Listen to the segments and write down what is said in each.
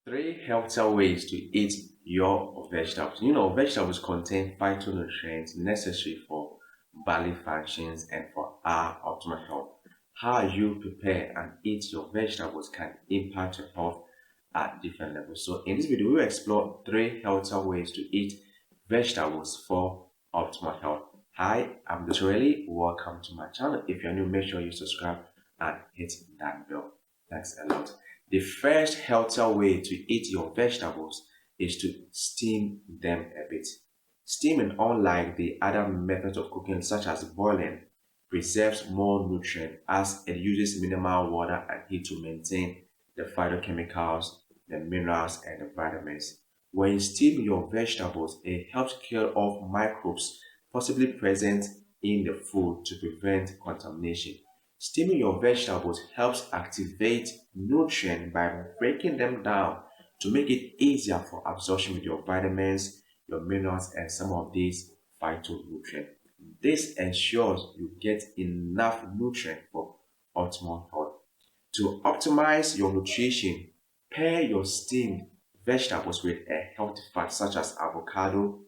Three healthier ways to eat your vegetables. Vegetables contain phytonutrients necessary for bodily functions and for our optimal health. How you prepare and eat your vegetables can impact your health at different levels. So, in this video, we will explore three healthier ways to eat vegetables for optimal health. Hi, I'm Dr.RAYLEE. Welcome to my channel. If you're new, make sure you subscribe and hit that bell. Thanks a lot. The first healthier way to eat your vegetables is to steam them a bit. Steaming, unlike the other methods of cooking such as boiling, preserves more nutrient as it uses minimal water and heat to maintain the phytochemicals, the minerals, and the vitamins. When you steam your vegetables, it helps kill off microbes possibly present in the food to prevent contamination. Steaming your vegetables helps activate nutrients by breaking them down to make it easier for absorption with your vitamins, your minerals, and some of these phytonutrients. This ensures you get enough nutrient for optimal health. To optimize your nutrition, pair your steamed vegetables with a healthy fat such as avocado,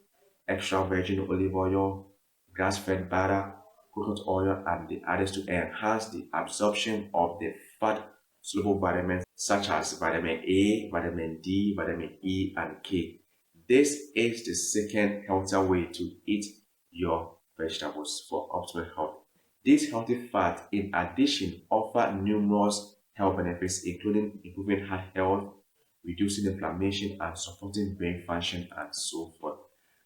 extra virgin olive oil, grass-fed butter, coconut oil, and the others to enhance the absorption of the fat soluble vitamins such as vitamin A, vitamin D, vitamin E, and K. This is the second healthier way to eat your vegetables for optimal health. These healthy fats, in addition, offer numerous health benefits, including improving heart health, reducing inflammation, and supporting brain function, and so forth.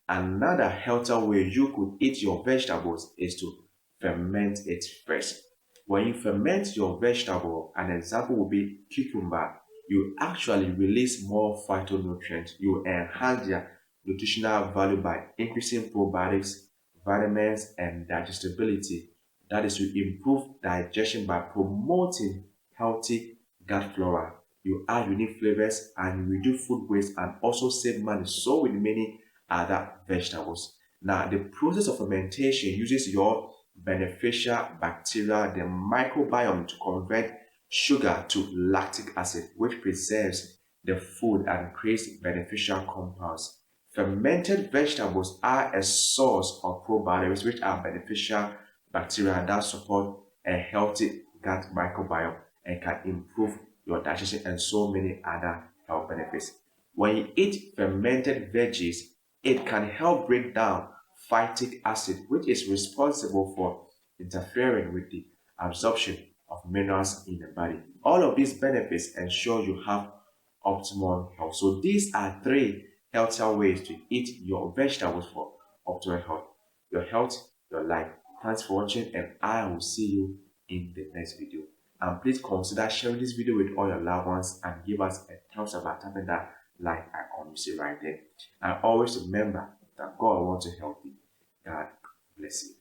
Another healthier way you could eat your vegetables is to ferment it first. When you ferment your vegetable, an example would be cucumber, you actually release more phytonutrients. You enhance their nutritional value by increasing probiotics, vitamins, and digestibility. That is to improve digestion by promoting healthy gut flora. You add unique flavors and you reduce food waste and also save money. So with many other vegetables. Now, the process of fermentation uses your beneficial bacteria, the microbiome, to convert sugar to lactic acid, which preserves the food and creates beneficial compounds. Fermented vegetables are a source of probiotics, which are beneficial bacteria that support a healthy gut microbiome and can improve your digestion and so many other health benefits. When you eat fermented veggies, it can help break down phytic acid, which is responsible for interfering with the absorption of minerals in the body. All of these benefits ensure you have optimal health. So these are three healthier ways to eat your vegetables for optimal health. Your health, your life. Thanks for watching, and I will see you in the next video. And please consider sharing this video with all your loved ones and give us a thumbs up by tapping that like icon you see right there. And always remember that God wants to help you. God bless you.